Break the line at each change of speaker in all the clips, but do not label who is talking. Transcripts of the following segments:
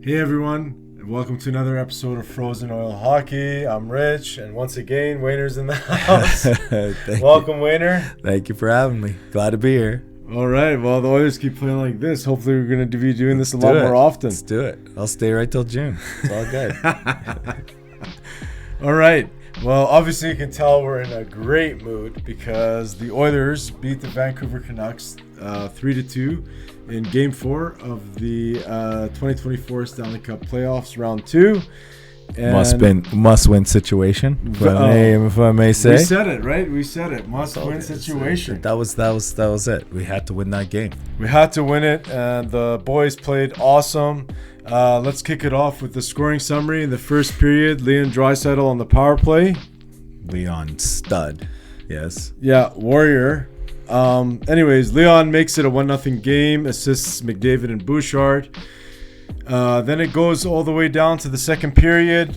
Hey everyone, and welcome to another episode of Frozen Oil Hockey. I'm Rich, and once again, Wayner's in the house. Welcome, Wayner.
Thank you for having me. Glad to be here.
All right, well, the Oilers keep playing like this. Hopefully, we're going to be doing this a lot more often.
Let's do it. I'll stay right till June. It's all good.
All right. Well, obviously, you can tell we're in a great mood because the Oilers beat the Vancouver Canucks 3-2 in Game 4 of the 2024 Stanley Cup Playoffs, Round 2. And
Must-win situation, if I may say.
We said it, right? We said it. Must-win situation.
That was it. We had to win that game.
We had to win it, and the boys played awesome. Let's kick it off with the scoring summary. In the first period, Leon Draisaitl on the power play.
Leon stud. Yes.
Yeah, warrior. Anyways, Leon makes it a 1-0 game, assists McDavid and Bouchard. Then it goes all the way down to the second period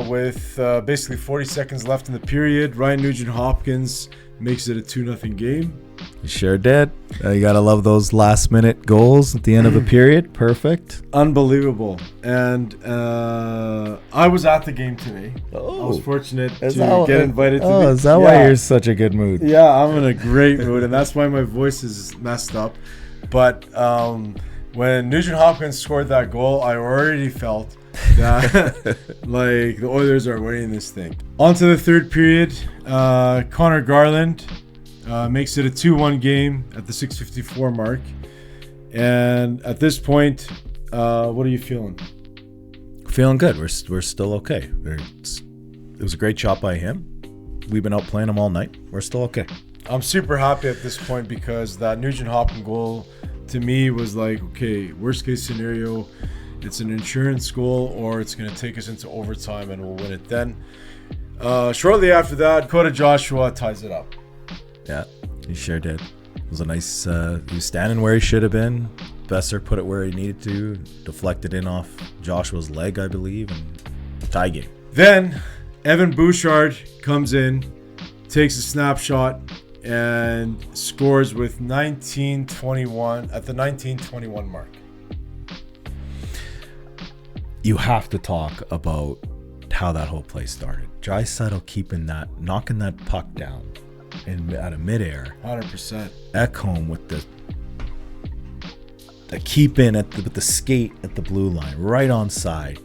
with basically 40 seconds left in the period. Ryan Nugent-Hopkins makes it a 2-0 game.
You sure did. You got to love those last-minute goals at the end of a period. Perfect.
Unbelievable. And I was at the game today. I was fortunate to get invited to the game.
Is that why you're in such a good mood?
Yeah, I'm in a great mood, and that's why my voice is messed up. But when Nugent-Hopkins scored that goal, I already felt that like the Oilers are winning this thing. On to the third period. Connor Garland makes it a 2-1 game at the 6:54 mark. And at this point, what are you feeling?
Feeling good. We're still okay. It was a great shot by him. We've been out playing him all night. We're still okay.
I'm super happy at this point because that Nugent-Hopkins goal to me was like, okay, worst case scenario, it's an insurance goal or it's going to take us into overtime and we'll win it then. Shortly after that, Dakota Joshua ties it up.
Yeah, he sure did. It was a nice, he was standing where he should have been. Besser put it where he needed to, deflected in off Joshua's leg, I believe, and tie game.
Then Evan Bouchard comes in, takes a snapshot, and scores with 19:21 at the 19:21 mark.
You have to talk about how that whole play started. Draisaitl knocking that puck down out of midair.
100%.
Ekholm with the keep in with the skate at the blue line, right on side.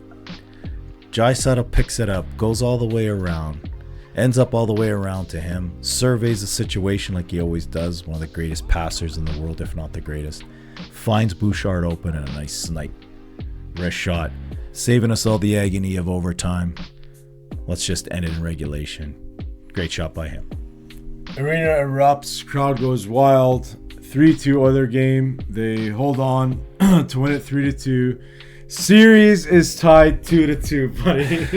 Draisaitl picks it up, goes all the way around. Ends up all the way around to him, surveys the situation like he always does, one of the greatest passers in the world, if not the greatest. Finds Bouchard open and a nice snipe. Wrist shot, saving us all the agony of overtime. Let's just end it in regulation. Great shot by him.
Arena erupts, crowd goes wild. 3-2 Oiler game. They hold on to win it 3-2. Series is tied 2-2, buddy.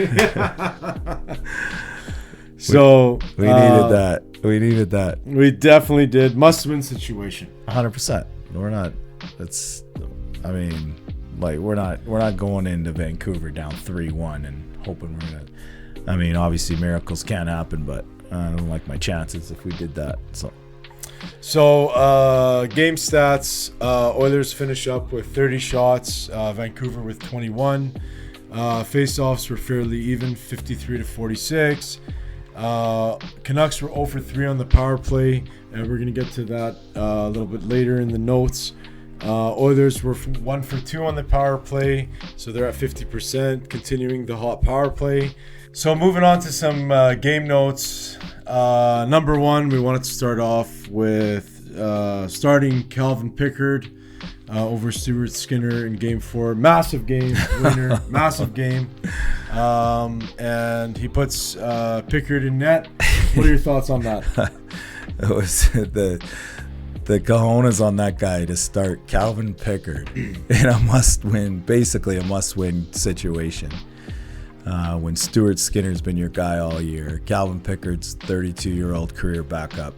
So
we needed that.
We definitely did. Must-win situation.
100%. We're not. We're not going into Vancouver down 3-1 and hoping we're gonna. I mean, obviously miracles can't happen, but I don't like my chances if we did that.
So game stats. Oilers finish up with 30 shots. Vancouver with 21. Face-offs were fairly even, 53-46. Canucks were 0 for 3 on the power play, and we're going to get to that a little bit later in the notes. Oilers were 1 for 2 on the power play, so they're at 50%, continuing the hot power play. So moving on to some game notes. Number 1, we wanted to start off with starting Calvin Pickard over Stuart Skinner in Game 4. Massive game, winner, massive game. And he puts Pickard in net. What are your thoughts on that?
It was the cojones on that guy to start Calvin Pickard in a must-win situation. When Stuart Skinner's been your guy all year, Calvin Pickard's 32-year-old career backup,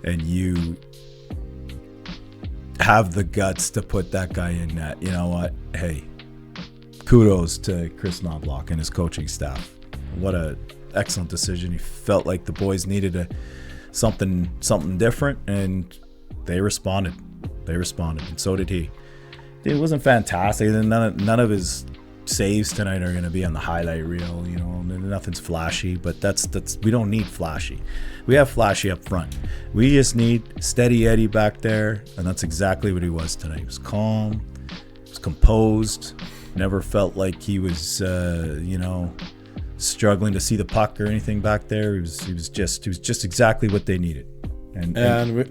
and you have the guts to put that guy in net. You know what? Hey, kudos to Chris Knoblauch and his coaching staff. What a excellent decision. He felt like the boys needed something different, and they responded, and so did he. it wasn't fantastic. And none of his saves tonight are going to be on the highlight reel. You know, nothing's flashy. But that's we don't need flashy. We have flashy up front. We just need steady Eddie back there, and that's exactly what he was tonight. He was calm, he was composed. Never felt like he was, struggling to see the puck or anything back there. He was just exactly what they needed. And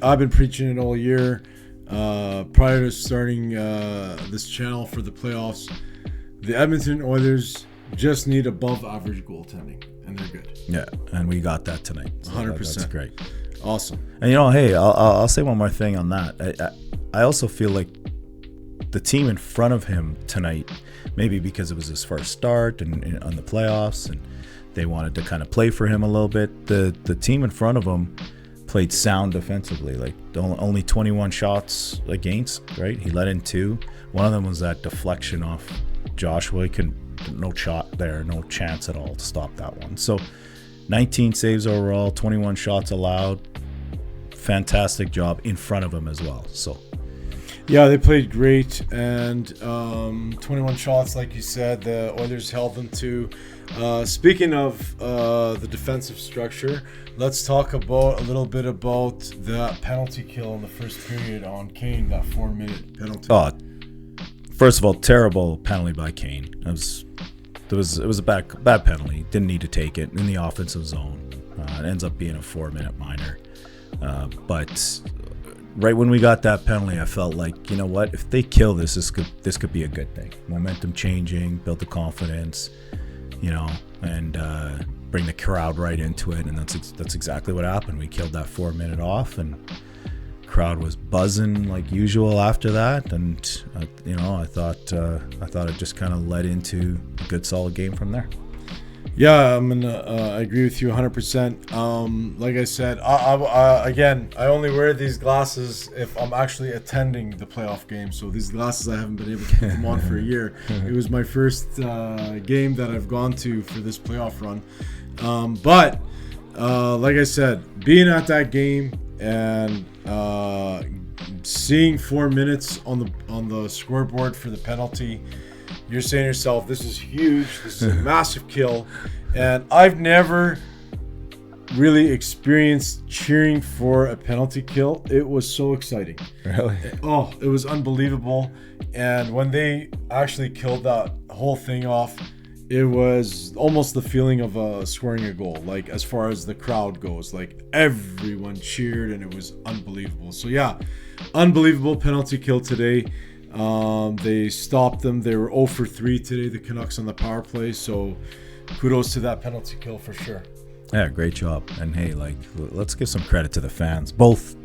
I've been preaching it all year. Prior to starting this channel for the playoffs, the Edmonton Oilers just need above average goaltending, and they're good.
Yeah, and we got that tonight. So
100%.
That's great.
Awesome.
And hey, I'll say one more thing on that. I also feel like the team in front of him tonight, maybe because it was his first start and on the playoffs, and they wanted to kind of play for him a little bit. The team in front of him played sound defensively, like only 21 shots against, right? He let in 2. One of them was that deflection off Joshua. No shot there, no chance at all to stop that one. So 19 saves overall, 21 shots allowed. Fantastic job in front of him as well. So
yeah, they played great, and 21 shots, like you said, the Oilers held them to. Speaking of the defensive structure, let's talk a little bit about that penalty kill in the first period on Kane, that 4-minute penalty.
Oh, first of all, terrible penalty by Kane. It was a bad penalty. Didn't need to take it in the offensive zone. It ends up being a 4-minute minor. But right when we got that penalty, I felt like, you know what? If they kill this could be a good thing. Momentum changing, build the confidence, and bring the crowd right into it. And that's exactly what happened. We killed that 4-minute off, and crowd was buzzing like usual after that. And I thought it just kind of led into a good solid game from there.
Yeah, I agree with you 100%. Like I said, I only wear these glasses if I'm actually attending the playoff game. So these glasses, I haven't been able to put them on for a year. It was my first game that I've gone to for this playoff run. But like I said, being at that game and seeing 4 minutes on the scoreboard for the penalty, you're saying to yourself, this is huge. This is a massive kill. And I've never really experienced cheering for a penalty kill. It was so exciting.
Really?
Oh, it was unbelievable. And when they actually killed that whole thing off, it was almost the feeling of scoring a goal. Like, as far as the crowd goes, like everyone cheered, and it was unbelievable. So yeah, unbelievable penalty kill today. They stopped them. They were 0 for 3 today, the Canucks, on the power play. So kudos to that penalty kill for sure.
Yeah, great job. And hey, let's give some credit to the fans. Both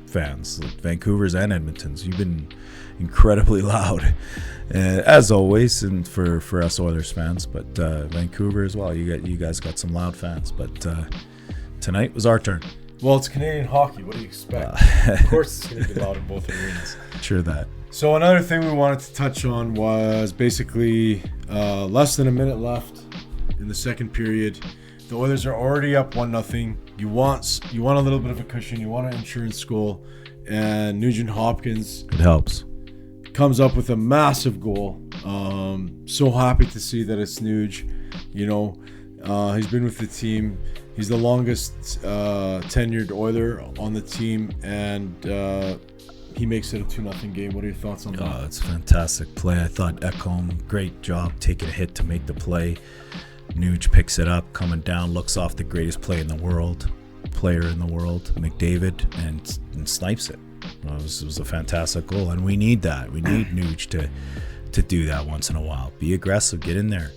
fans, Vancouver's and Edmonton's. You've been incredibly loud, as always, and for us Oilers fans. But Vancouver as well. You guys got some loud fans. But tonight was our turn.
Well, it's Canadian hockey. What do you expect? Of course, it's going to be loud in both arenas.
Sure that.
So another thing we wanted to touch on was basically less than a minute left in the second period. The Oilers are already up 1-0. You want a little bit of a cushion. You want an insurance goal, and Nugent Hopkins,
it helps,
comes up with a massive goal. So happy to see that it's Nuge. He's been with the team. He's the longest tenured Oiler on the team, and he makes it a 2-0 game. What are your thoughts on that?
Oh, it's a fantastic play. I thought Ekholm, great job taking a hit to make the play. Nuge picks it up, coming down, looks off the greatest player in the world, McDavid, and snipes it. It was a fantastic goal, and we need that. We need Nuge to do that once in a while. Be aggressive, get in there.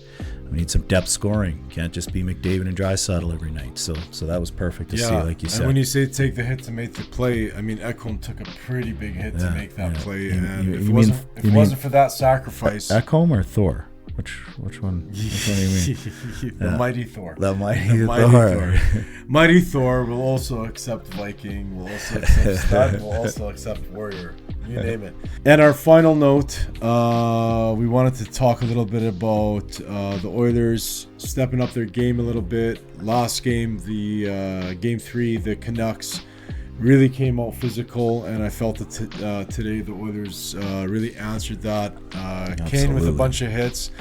We need some depth scoring. Can't just be McDavid and Draisaitl every night. So that was perfect to see, like you said.
And when you say take the hit to make the play, I mean, Ekholm took a pretty big hit to make that play. And if it wasn't for that sacrifice,
Ekholm or Thor? Which one? Which one do you mean?
The mighty Thor.
The mighty Thor.
Mighty Thor will also accept Viking. Will also accept Stud. Will also accept Warrior. You name it. And our final note, we wanted to talk a little bit about the Oilers stepping up their game a little bit. Last game, the game 3, the Canucks really came out physical, and I felt that today the Oilers really answered that. Kane with a bunch of hits.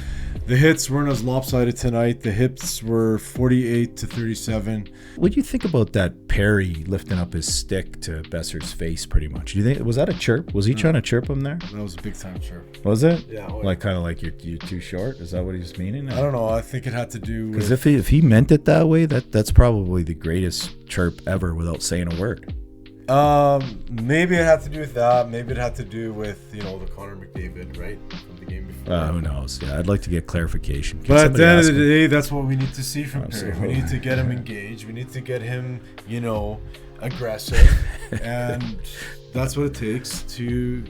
The hits weren't as lopsided tonight. The hits were 48-37.
What do you think about that Perry lifting up his stick to Besser's face pretty much? Do you think, was that a chirp? Was he trying to chirp him there?
That was a big time chirp.
Was it?
Yeah.
Like kind of like you're too short? Is that what he's meaning?
I don't know. I think it had to do with...
Because if he meant it that way, that's probably the greatest chirp ever without saying a word.
Maybe it had to do with that. Maybe it had to do with, the Connor McDavid, right? From the game before.
Who knows? Yeah, I'd like to get clarification.
But at the end of the day, that's what we need to see from Perry.
Absolutely.
We need to get him engaged. We need to get him, aggressive. And that's what it takes to,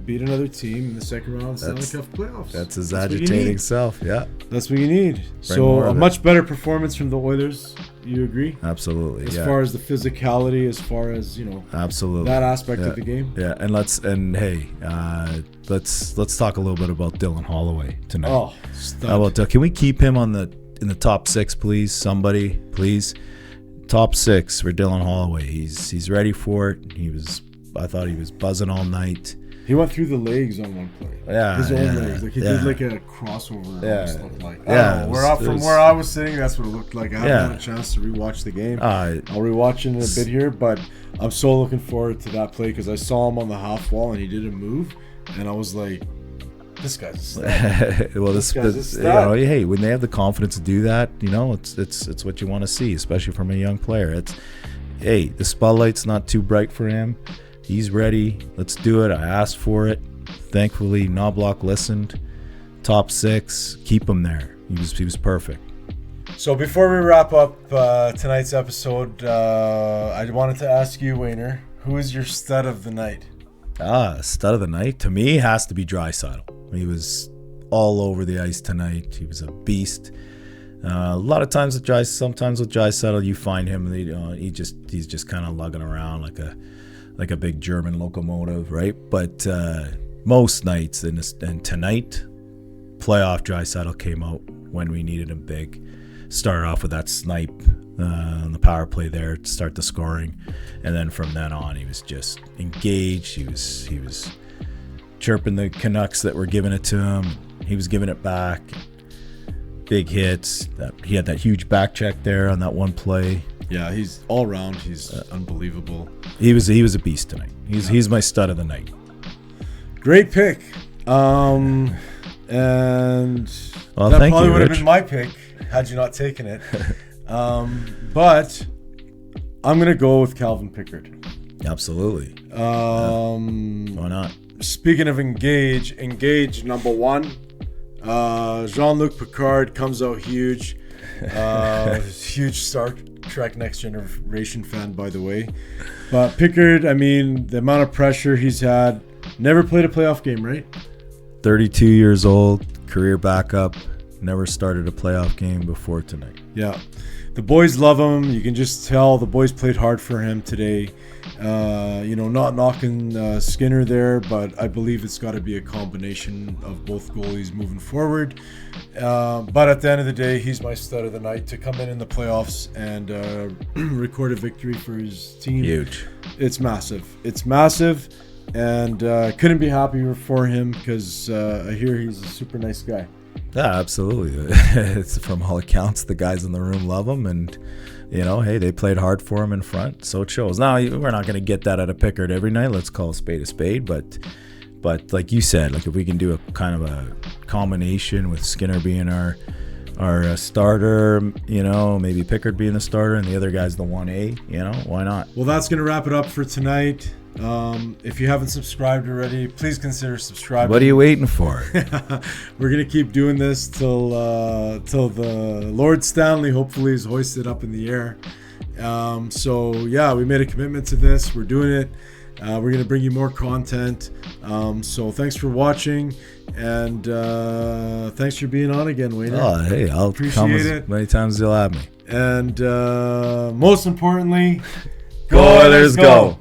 beat another team in the second round of Stanley Cup playoffs.
That's his agitating self, yeah.
That's what you need. So a much better performance from the Oilers. You agree?
Absolutely,
As far as the physicality, as far as,
absolutely
that aspect of the game.
Yeah, and let's talk a little bit about Dylan Holloway tonight.
Oh, stud.
How about can we keep him in the top 6, please? Somebody, please. Top 6 for Dylan Holloway. He's ready for it. I thought he was buzzing all night.
He went through the legs on one play.
Yeah,
his own legs. Like he did like a crossover.
Yeah,
looked like.
Yeah.
From where I was sitting, that's what it looked like. I haven't had a chance to rewatch the game. I'll rewatch it in a bit here, but I'm so looking forward to that play because I saw him on the half wall and he did a move, and I was like, "This guy's a stud."
Well, this guy's a stud. Hey, when they have the confidence to do that, it's what you want to see, especially from a young player. The spotlight's not too bright for him. He's ready. Let's do it. I asked for it. Thankfully, Knoblauch listened. Top 6. Keep him there. He was perfect.
So before we wrap up tonight's episode, I wanted to ask you, Wayner, who is your stud of the night?
Stud of the night? To me, has to be Draisaitl. He was all over the ice tonight. He was a beast. A lot of times sometimes with Draisaitl, you find him, he's just kind of lugging around like a big German locomotive, right? But most nights and tonight, playoff Draisaitl came out when we needed him big. Started off with that snipe on the power play there to start the scoring, and then from then on, he was just engaged. He was chirping the Canucks that were giving it to him. He was giving it back. Big hits. He had that huge back check there on that one play.
Yeah, he's all around. He's unbelievable.
He was a beast tonight. He's my stud of the night.
Great pick. And
well,
that
thank
probably
you,
would have
Rich.
been my pick had you not taken it. But I'm gonna go with Calvin Pickard.
Absolutely. Why not?
Speaking of engage number 1. Jean-Luc Pickard comes out huge. Huge Star Trek Next Generation fan, by the way. But Pickard, the amount of pressure he's had. Never played a playoff game, right?
32 years old, career backup. Never started a playoff game before tonight.
Yeah. The boys love him. You can just tell the boys played hard for him today. Not knocking Skinner there, but I believe it's got to be a combination of both goalies moving forward. But at the end of the day, he's my stud of the night to come in the playoffs and record a victory for his team.
Huge.
It's massive. And couldn't be happier for him because I hear he's a super nice guy.
Yeah, absolutely. It's from all accounts, the guys in the room love him, and hey, they played hard for him in front, so it shows. Now we're not going to get that out of Pickard every night. Let's call a spade, but like you said, like if we can do a kind of a combination with Skinner being our starter, maybe Pickard being the starter and the other guy's the 1A, why not?
Well, that's going to wrap it up for tonight. If you haven't subscribed already, please consider subscribing.
What are you waiting for?
We're gonna keep doing this till the Lord Stanley hopefully is hoisted up in the air. So yeah, we made a commitment to this. We're doing it. We're gonna bring you more content. So thanks for watching, and thanks for being on again, Wayne.
Oh, hey, I'll come as many times as you'll have me.
And most importantly,
go Oilers, go!